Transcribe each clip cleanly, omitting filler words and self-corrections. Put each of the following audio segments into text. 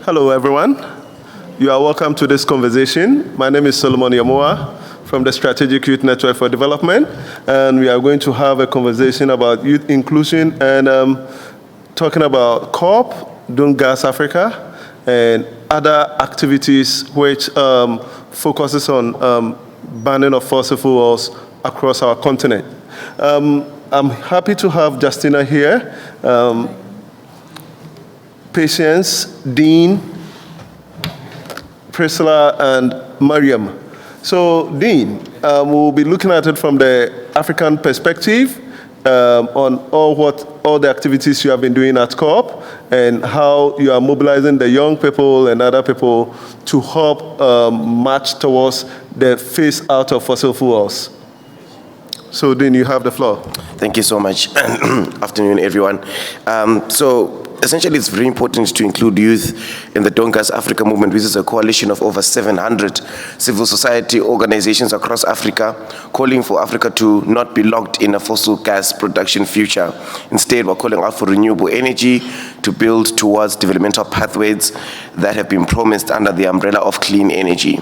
Hello, everyone. You are welcome to this conversation. My name is Solomon Yamoa from the Strategic Youth Network for Development, and we are going to have a conversation about youth inclusion and talking about COP, Don't Gas Africa, and other activities which focuses on banning of fossil fuels across our continent. I'm happy to have Justina here, Patience, Dean, Priscilla, and Mariam. So, Dean, we'll be looking at it from the African perspective on all the activities you have been doing at COP and how you are mobilizing the young people and other people to help march towards the phase out of fossil fuels. So, Dean, you have the floor. Thank you so much. Afternoon, everyone. Essentially, it's very important to include youth in the Don't Gas Africa movement, which is a coalition of over 700 civil society organizations across Africa, calling for Africa to not be locked in a fossil gas production future. Instead, we're calling out for renewable energy to build towards developmental pathways that have been promised under the umbrella of clean energy.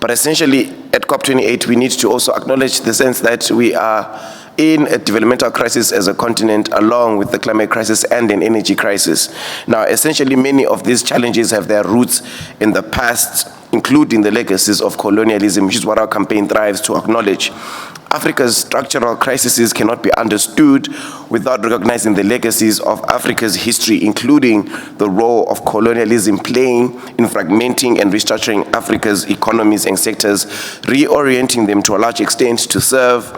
But essentially, at COP28, we need to also acknowledge the sense that we are in a developmental crisis as a continent, along with the climate crisis and an energy crisis. Now, essentially, many of these challenges have their roots in the past, including the legacies of colonialism, which is what our campaign thrives to acknowledge. Africa's structural crises cannot be understood without recognizing the legacies of Africa's history, including the role of colonialism playing in fragmenting and restructuring Africa's economies and sectors, reorienting them to a large extent to serve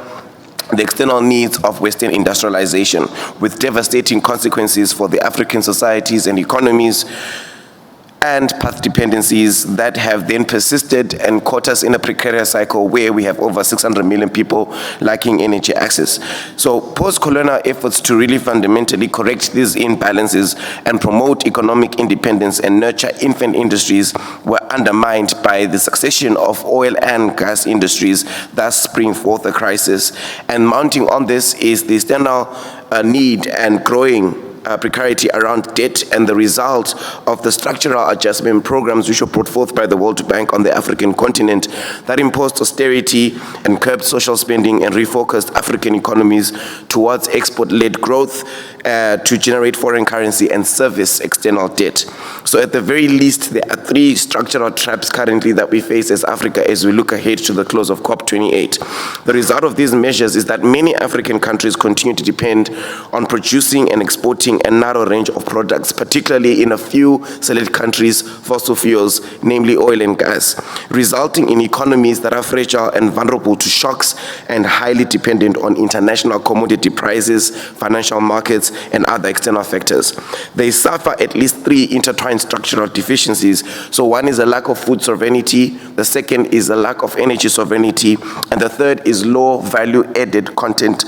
the external needs of Western industrialization, with devastating consequences for the African societies and economies and path dependencies that have then persisted and caught us in a precarious cycle where we have over 600 million people lacking energy access. So post-colonial efforts to really fundamentally correct these imbalances and promote economic independence and nurture infant industries were undermined by the succession of oil and gas industries, thus bring forth a crisis. And mounting on this is the external need and growing precarity around debt and the result of the structural adjustment programs which were brought forth by the World Bank on the African continent that imposed austerity and curbed social spending and refocused African economies towards export-led growth to generate foreign currency and service external debt. So at the very least, there are three structural traps currently that we face as Africa as we look ahead to the close of COP28. The result of these measures is that many African countries continue to depend on producing and exporting a narrow range of products, particularly in a few select countries, fossil fuels, namely oil and gas, resulting in economies that are fragile and vulnerable to shocks and highly dependent on international commodity prices, financial markets, and other external factors. They suffer at least three intertwined structural deficiencies. So one is a lack of food sovereignty, the second is a lack of energy sovereignty, and the third is low value-added content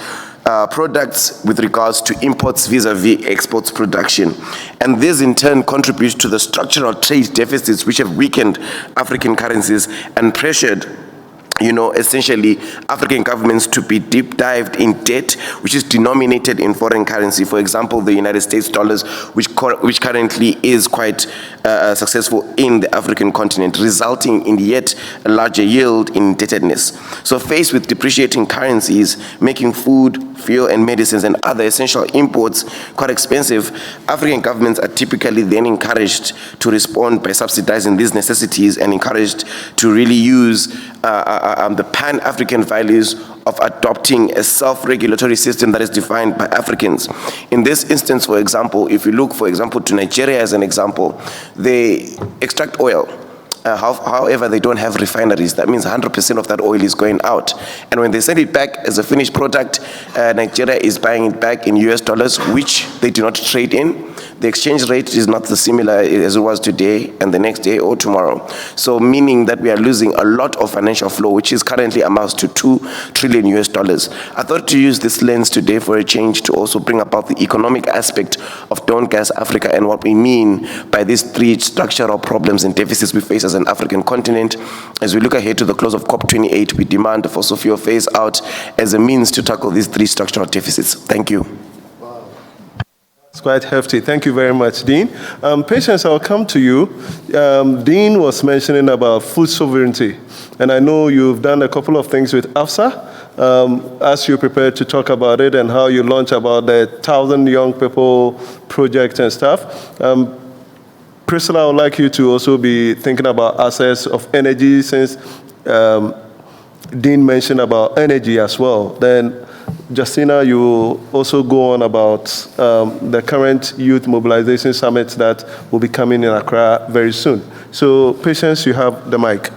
products with regards to imports vis-a-vis exports production. And this in turn contributes to the structural trade deficits which have weakened African currencies and pressured essentially African governments to be deep dived in debt, which is denominated in foreign currency. For example, the United States dollars, which currently is quite successful in the African continent, resulting in yet a larger yield in indebtedness. So faced with depreciating currencies, making food, fuel, and medicines and other essential imports quite expensive, African governments are typically then encouraged to respond by subsidizing these necessities and encouraged to really use the pan-African values of adopting a self-regulatory system that is defined by Africans. In this instance, for example, if you look, for example, to Nigeria as an example, they extract oil. However, they don't have refineries. That means 100% of that oil is going out. And when they send it back as a finished product, Nigeria is buying it back in US dollars, which they do not trade in. The exchange rate is not the similar as it was today and the next day or tomorrow. So meaning that we are losing a lot of financial flow, which is currently amounts to 2 trillion US dollars. I thought to use this lens today for a change to also bring about the economic aspect of Don't Gas Africa and what we mean by these three structural problems and deficits we face as an African continent. As we look ahead to the close of COP28, we demand the fossil fuel phase out as a means to tackle these three structural deficits. Thank you. It's quite hefty. Thank you very much, Dean. Patience, I'll come to you. Dean was mentioning about food sovereignty, and I know you've done a couple of things with AFSA as you prepare to talk about it and how you launch about the 1,000 Young People project and stuff. Priscilla, I would like you to also be thinking about access of energy, since Dean mentioned about energy as well. Then Justina, you also go on about the current youth mobilization summit that will be coming in Accra very soon. So, Patience, you have the mic.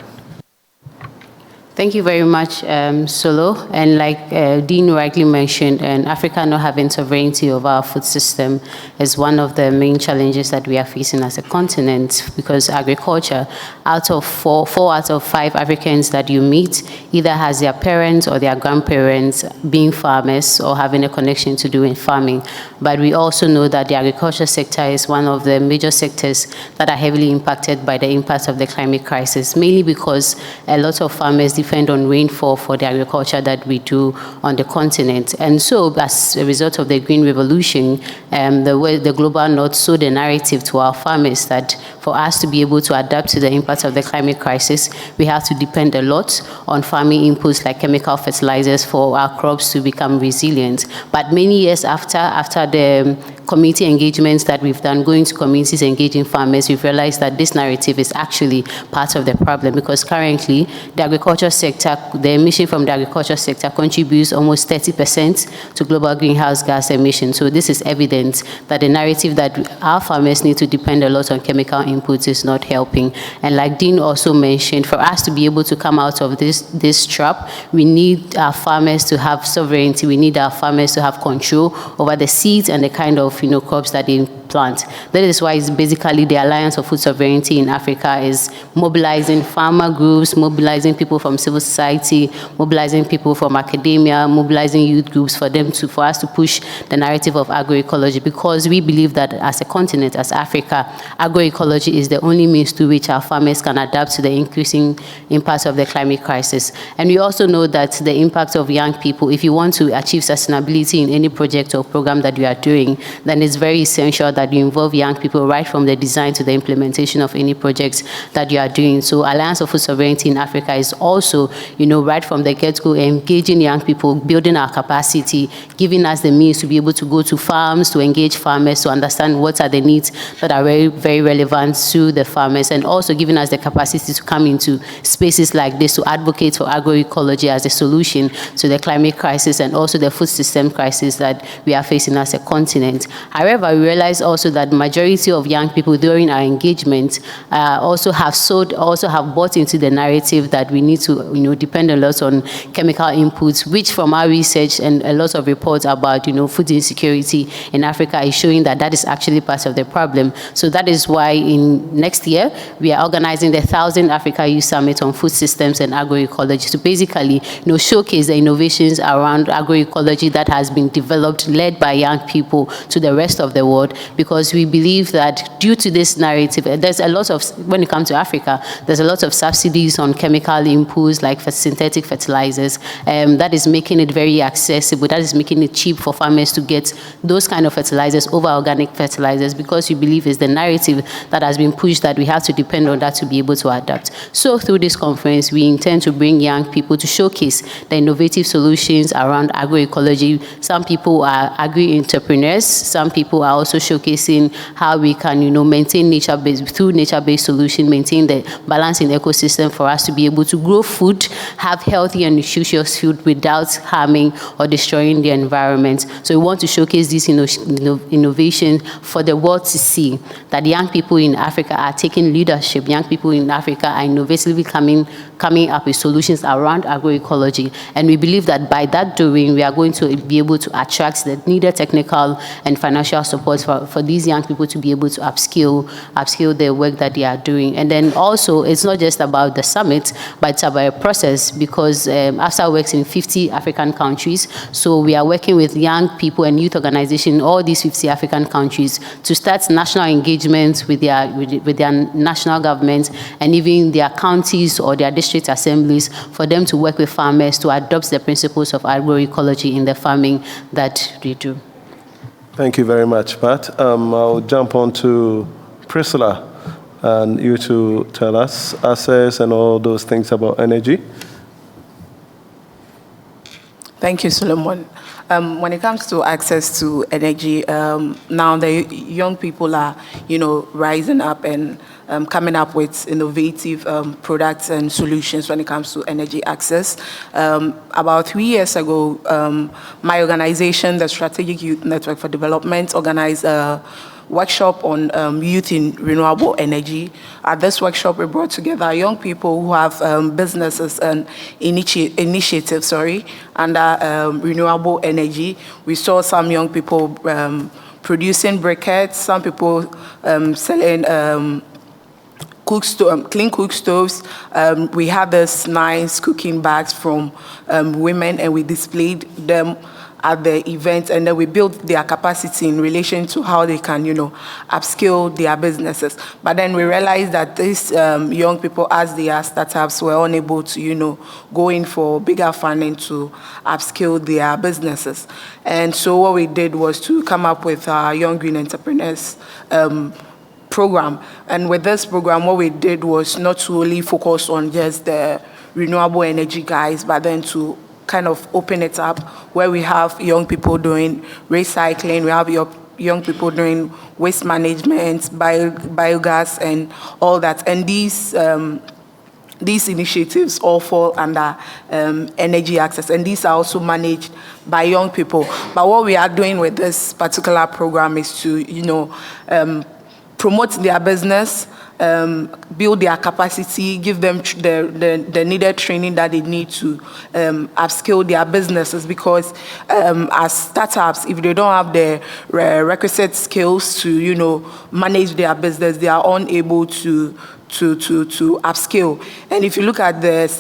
Thank you very much, Solo. And like Dean rightly mentioned, Africa not having sovereignty over our food system is one of the main challenges that we are facing as a continent, because agriculture, four out of 5 Africans that you meet either has their parents or their grandparents being farmers or having a connection to doing farming. But we also know that the agriculture sector is one of the major sectors that are heavily impacted by the impacts of the climate crisis, mainly because a lot of farmers depend on rainfall for the agriculture that we do on the continent. And so, as a result of the Green Revolution, the Global North sold the narrative to our farmers that for us to be able to adapt to the impacts of the climate crisis, we have to depend a lot on farming inputs like chemical fertilizers for our crops to become resilient. But many years after the community engagements that we've done, going to communities, engaging farmers, we've realized that this narrative is actually part of the problem, because currently the agriculture sector, the emission from the agriculture sector contributes almost 30% to global greenhouse gas emissions. So this is evidence that the narrative that our farmers need to depend a lot on chemical inputs is not helping. And like Dean also mentioned, for us to be able to come out of this trap, we need our farmers to have sovereignty. We need our farmers to have control over the seeds and the kind of crops that they plant. That is why it's basically the Alliance of Food Sovereignty in Africa is mobilizing farmer groups, mobilizing people from civil society, mobilizing people from academia, mobilizing youth groups for us to push the narrative of agroecology, because we believe that as a continent, as Africa, agroecology is the only means to which our farmers can adapt to the increasing impacts of the climate crisis. And we also know that the impact of young people, if you want to achieve sustainability in any project or program that you are doing, then it's very essential that you involve young people right from the design to the implementation of any projects that you are doing. So Alliance of Food Sovereignty in Africa is also, right from the get-go, engaging young people, building our capacity, giving us the means to be able to go to farms, to engage farmers, to understand what are the needs that are very, very relevant to the farmers, and also giving us the capacity to come into spaces like this to advocate for agroecology as a solution to the climate crisis and also the food system crisis that we are facing as a continent. However, we realize also that the majority of young people during our engagement also have bought into the narrative that we need to depend a lot on chemical inputs, which from our research and a lot of reports about food insecurity in Africa is showing that that is actually part of the problem. So that is why in next year we are organizing the 1,000 Africa Youth Summit on Food Systems and Agroecology to basically showcase the innovations around agroecology that has been developed, led by young people to the rest of the world, because we believe that due to this narrative, there's a lot of, when it comes to Africa, there's a lot of subsidies on chemical inputs like synthetic fertilizers that is making it very accessible, that is making it cheap for farmers to get those kind of fertilizers over organic fertilizers, because we believe is the narrative that has been pushed that we have to depend on that to be able to adapt. So through this conference, we intend to bring young people to showcase the innovative solutions around agroecology. Some people are agri-entrepreneurs, some people are also showcasing how we can, maintain nature-based solution, maintain the balance in ecosystem for us to be able to grow food, have healthy and nutritious food without harming or destroying the environment. So we want to showcase this innovation for the world to see that young people in Africa are taking leadership. Young people in Africa are innovatively coming up with solutions around agroecology. And we believe that by that doing, we are going to be able to attract the needed technical and financial support for these young people to be able to upskill the work that they are doing. And then also, it's not just about the summit, but it's about a process, because AFSA works in 50 African countries. So we are working with young people and youth organizations in all these 50 African countries to start national engagements with their national governments and even their counties or their district assemblies for them to work with farmers to adopt the principles of agroecology in the farming that they do. Thank you very much, Pat. I'll jump on to Priscilla, and you to tell us access and all those things about energy. Thank you, Solomon. When it comes to access to energy, now the young people are, rising up and coming up with innovative products and solutions when it comes to energy access. About 3 years ago, my organization, the Strategic Youth Network for Development, organized a workshop on youth in renewable energy. At this workshop, we brought together young people who have businesses and initiatives, under renewable energy. We saw some young people producing briquettes, some people selling clean cook stoves. We had this nice cooking bags from women, and we displayed them at the event, and then we built their capacity in relation to how they can, upskill their businesses. But then we realized that these young people, as they are startups, were unable to, go in for bigger funding to upskill their businesses. And so what we did was to come up with our Young Green Entrepreneurs program. And with this program, what we did was not to only focus on just the renewable energy guys, but then to kind of open it up where we have young people doing recycling, we have young people doing waste management, biogas, and all that. And these initiatives all fall under energy access, and these are also managed by young people. But what we are doing with this particular program is to, promote their business, build their capacity, give them the needed training that they need to upskill their businesses, because as startups, if they don't have the requisite skills to, manage their business, they are unable to upskill. And if you look at the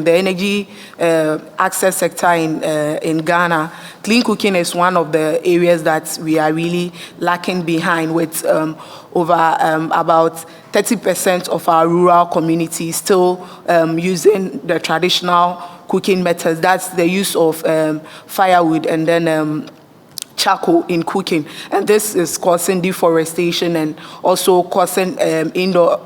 energy access sector in Ghana, clean cooking is one of the areas that we are really lacking behind, with over about 30% of our rural communities still using the traditional cooking methods. That's the use of firewood and then charcoal in cooking, and this is causing deforestation and also causing indoor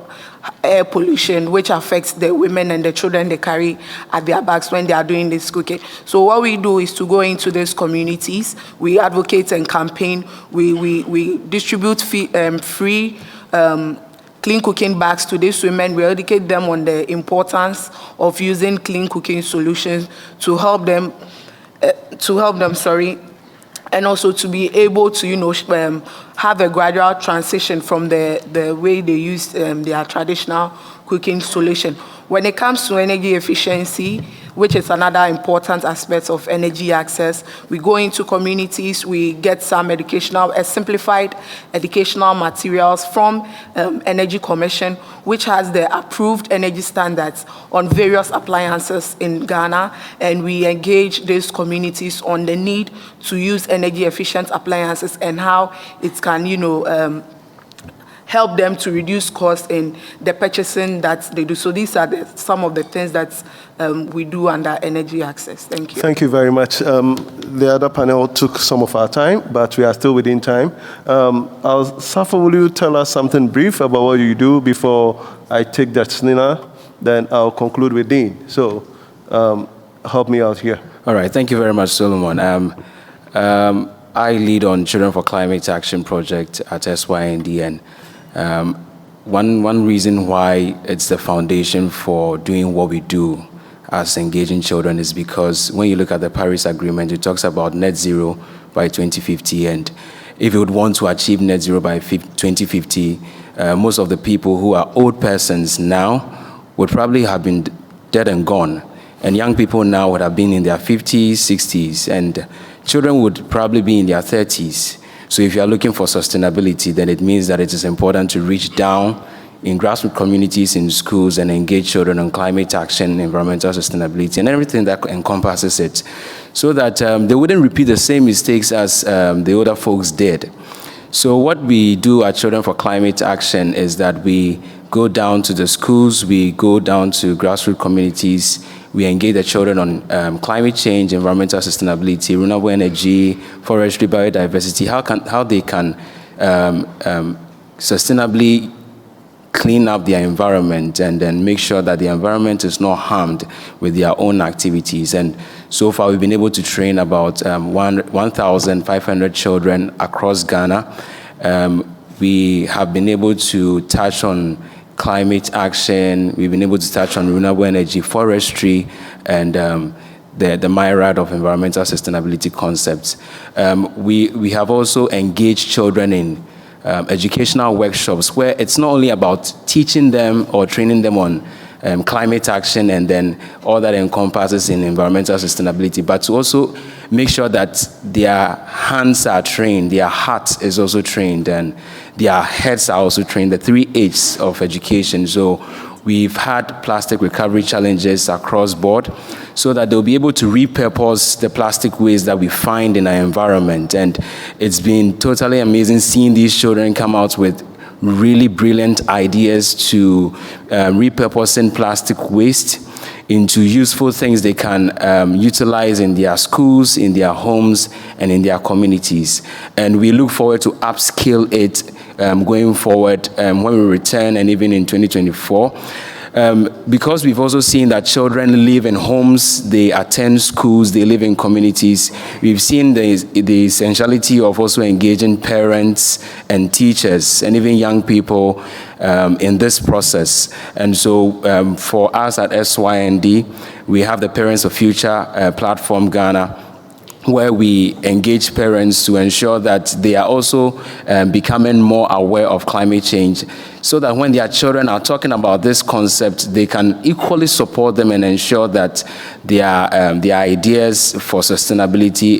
air pollution, which affects the women and the children they carry at their backs when they are doing this cooking. So what we do is to go into these communities, we advocate and campaign, we distribute free clean cooking bags to these women. We educate them on the importance of using clean cooking solutions to help them, and also to be able to, have a gradual transition from the way they use their traditional cooking solution. When it comes to energy efficiency, which is another important aspect of energy access, we go into communities, we get some simplified educational materials from Energy Commission, which has the approved energy standards on various appliances in Ghana, and we engage these communities on the need to use energy efficient appliances and how it can, help them to reduce costs in the purchasing that they do. So these are some of the things that we do under energy access. Thank you. Thank you very much. The other panel took some of our time, but we are still within time. Safa, will you tell us something brief about what you do before I take that snina? Then I'll conclude with Dean. So help me out here. All right. Thank you very much, Solomon. I lead on Children for Climate Action project at SYND, and one reason why it's the foundation for doing what we do as engaging children is because when you look at the Paris Agreement, it talks about net zero by 2050, and if you would want to achieve net zero by 2050, most of the people who are old persons now would probably have been dead and gone, and young people now would have been in their 50s, 60s, and children would probably be in their 30s. So if you are looking for sustainability, then it means that it is important to reach down in grassroots communities, in schools, and engage children on climate action, environmental sustainability, and everything that encompasses it, so that they wouldn't repeat the same mistakes as the older folks did. So what we do at Children for Climate Action is that we go down to the schools, we go down to grassroots communities, we engage the children on climate change, environmental sustainability, renewable energy, forestry, biodiversity, how they can sustainably clean up their environment and then make sure that the environment is not harmed with their own activities. And so far, we've been able to train about 1,500 children across Ghana. We have been able to touch on climate action. We've been able to touch on renewable energy, forestry, and the myriad of environmental sustainability concepts. We have also engaged children in educational workshops where it's not only about teaching them or training them on climate action and then all that encompasses in environmental sustainability, but to also make sure that their hands are trained, their heart is also trained, and their heads are also trained, the 3 H's of education. So we've had plastic recovery challenges across board so that they'll be able to repurpose the plastic waste that we find in our environment. And it's been totally amazing seeing these children come out with really brilliant ideas to repurposing plastic waste into useful things they can utilize in their schools, in their homes, and in their communities. And we look forward to upskill it going forward when we return and even in 2024. Because we've also seen that children live in homes, they attend schools, they live in communities. We've seen the essentiality of also engaging parents and teachers and even young people in this process. And so for us at SYND, we have the Parents of Future platform Ghana, where we engage parents to ensure that they are also becoming more aware of climate change, so that when their children are talking about this concept, they can equally support them and ensure that their ideas for sustainability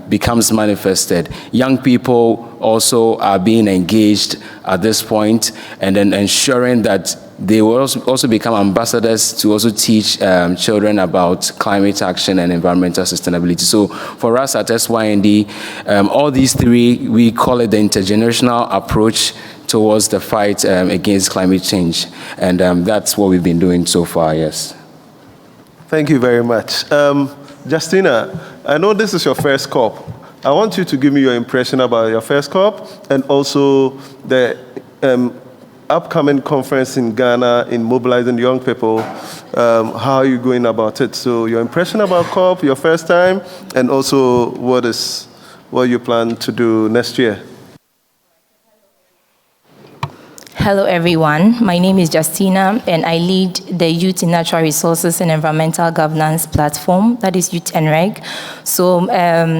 becomes manifested. Young people also are being engaged at this point, and then ensuring that they will also become ambassadors to also teach children about climate action and environmental sustainability. So for us at SYND, all these three, we call it the intergenerational approach towards the fight against climate change. And that's what we've been doing so far, yes. Thank you very much. Justina, I know this is your first COP. I want you to give me your impression about your first COP and also the upcoming conference in Ghana in mobilizing young people. How are you going about it? So your impression about COP, your first time, and also what you plan to do next year. Hello everyone, my name is Justina and I lead the Youth in Natural Resources and Environmental Governance platform, that is Youth NREG. So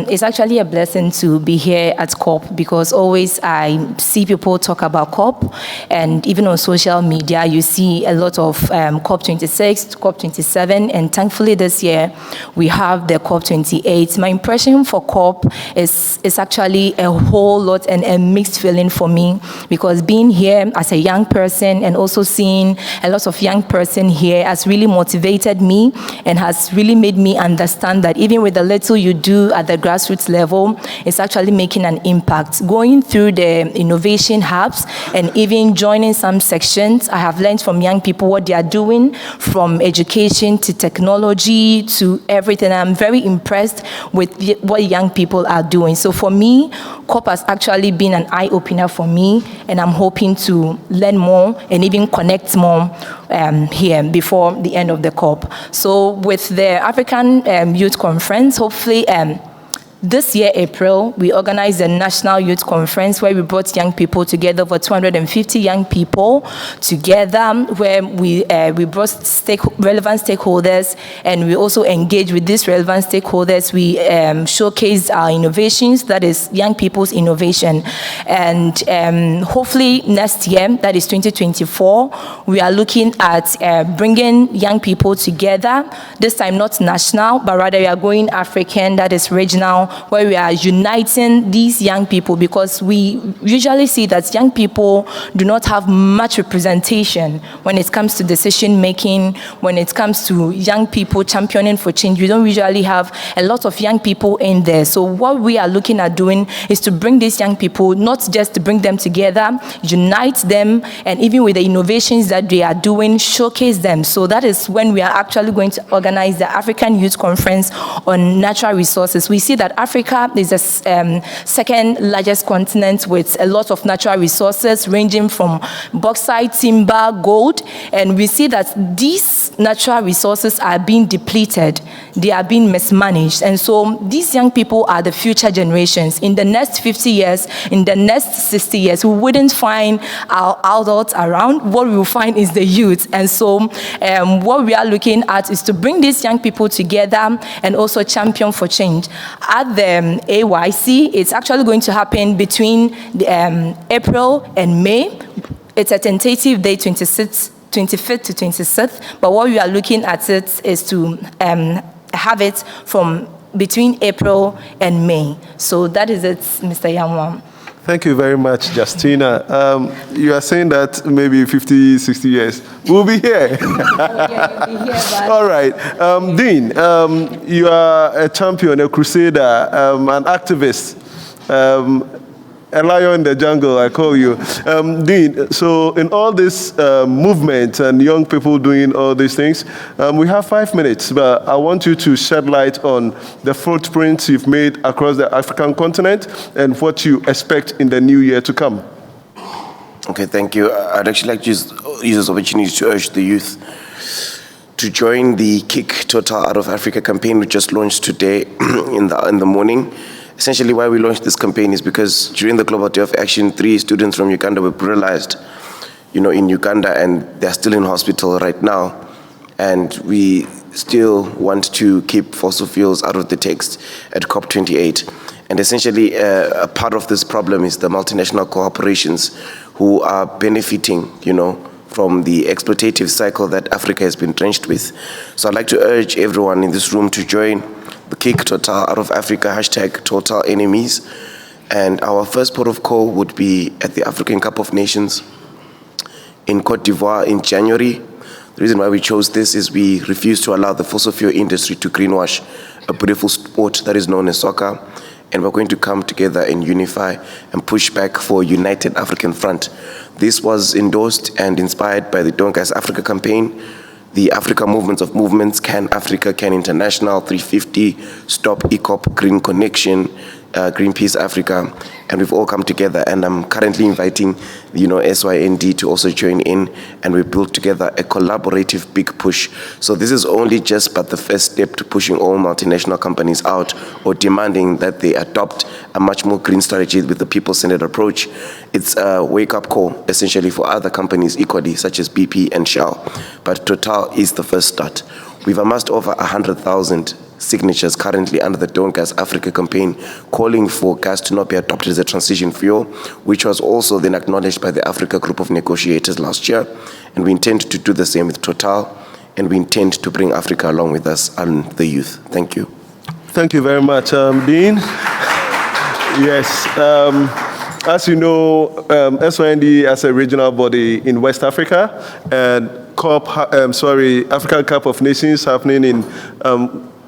it's actually a blessing to be here at COP because always I see people talk about COP, and even on social media you see a lot of COP26, COP27, and thankfully this year we have the COP28. My impression for COP is actually a whole lot and a mixed feeling for me, because being here as a young person and also seeing a lot of young person here has really motivated me and has really made me understand that even with the little you do at the grassroots level, it's actually making an impact. Going through the innovation hubs and even joining some sections, I have learned from young people what they are doing, from education to technology to everything. I'm very impressed with what young people are doing. So for me, COP has actually been an eye-opener for me, and I'm hoping to learn more and even connect more here before the end of the COP. So with the African Youth Conference, hopefully this year, April, we organized a National Youth Conference where we brought young people together, over 250 young people together, where we brought relevant stakeholders, and we also engaged with these relevant stakeholders. We showcased our innovations, that is young people's innovation. And hopefully next year, that is 2024, we are looking at bringing young people together, this time not national, but rather we are going African, that is regional, where we are uniting these young people, because we usually see that young people do not have much representation when it comes to decision making, when it comes to young people championing for change. We don't usually have a lot of young people in there. So what we are looking at doing is to bring these young people, not just to bring them together, unite them, and even with the innovations that they are doing, showcase them. So that is when we are actually going to organize the African Youth Conference on Natural Resources. We see that Africa is the second largest continent with a lot of natural resources ranging from bauxite, timber, gold, and we see that these natural resources are being depleted, they are being mismanaged, and so these young people are the future generations. In the next 50 years, in the next 60 years, we wouldn't find our adults around. What we will find is the youth, and so what we are looking at is to bring these young people together and also champion for change. At the AYC, it's actually going to happen between April and May. It's a tentative day, 25th to 26th, but what we are looking at it is to have it from between April and May. So that is it, Mr. Yamwa. Thank you very much, Justina. You are saying that maybe 50, 60 years, we'll be here. All right. Dean, you are a champion, a crusader, an activist, a lion in the jungle, I call you. Dean, so in all this movement and young people doing all these things, we have 5 minutes, but I want you to shed light on the footprints you've made across the African continent and what you expect in the new year to come. Okay, thank you. I'd actually like to use this opportunity to urge the youth to join the Kick Total Out of Africa campaign we just launched today in the morning. Essentially, why we launched this campaign is because during the Global Day of Action, 3 students from Uganda were brutalized, in Uganda, and they're still in hospital right now. And we still want to keep fossil fuels out of the text at COP28. And essentially, a part of this problem is the multinational corporations who are benefiting, from the exploitative cycle that Africa has been drenched with. So I'd like to urge everyone in this room to join the Kick Total Out of Africa, hashtag Total Enemies. And our first port of call would be at the African Cup of Nations in Cote d'Ivoire in January. The reason why we chose this is we refuse to allow the fossil fuel industry to greenwash a beautiful sport that is known as soccer. And we're going to come together and unify and push back for a united African front. This was endorsed and inspired by the Don't Gas Africa campaign, the Africa Movements of Movements, Can Africa, Can International, 350, Stop ECOP, Green Connection, Greenpeace Africa, and we've all come together, and I'm currently inviting, SYND to also join in, and we built together a collaborative big push. So this is only just but the first step to pushing all multinational companies out or demanding that they adopt a much more green strategy with the people-centered approach. It's a wake-up call, essentially, for other companies equally, such as BP and Shell. But Total is the first start. We've amassed over 100,000 signatures currently under the Don't Gas Africa campaign, calling for gas to not be adopted as a transition fuel, which was also then acknowledged by the Africa Group of Negotiators last year. And we intend to do the same with Total, and we intend to bring Africa along with us and the youth. Thank you. Thank you very much, Dean. Yes. As you know, SYND as a regional body in West Africa, and African Cup of Nations happening in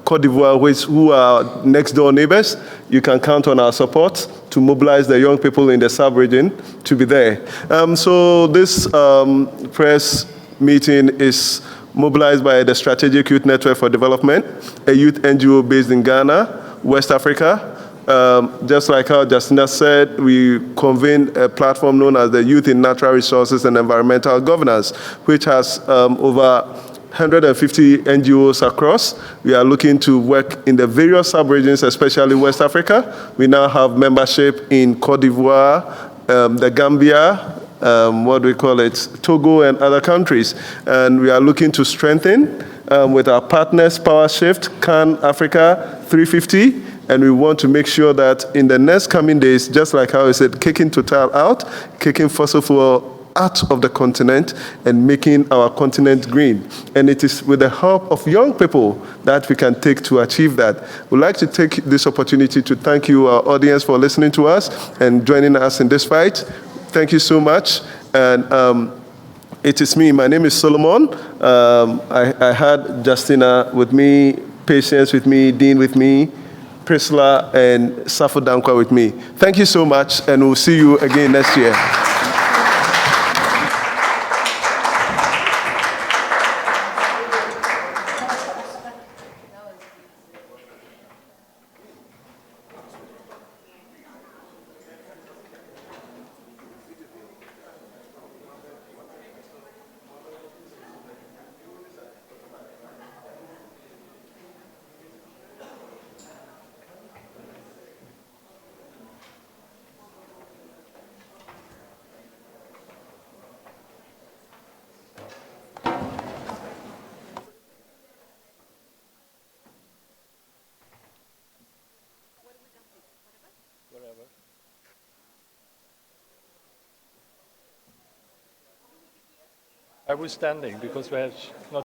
Cote d'Ivoire, who are next door neighbors. You can count on our support to mobilize the young people in the sub-region to be there. So this press meeting is mobilized by the Strategic Youth Network for Development, a youth NGO based in Ghana, West Africa. Just like how Justina said, we convened a platform known as the Youth in Natural Resources and Environmental Governance, which has over 150 NGOs across. We are looking to work in the various sub-regions, especially West Africa. We now have membership in Cote d'Ivoire, the Gambia, Togo and other countries. And we are looking to strengthen with our partners, PowerShift, Can Africa, 350, and we want to make sure that in the next coming days, just like how I said, kicking Total out, kicking fossil fuel heart of the continent and making our continent green. And it is with the help of young people that we can take to achieve that. We'd like to take this opportunity to thank you, our audience, for listening to us and joining us in this fight. Thank you so much. And it is me. My name is Solomon. I had Justina with me, Patience with me, Dean with me, Priscilla, and Safo Dankwa with me. Thank you so much, and we'll see you again next year. Are we standing? Because we have not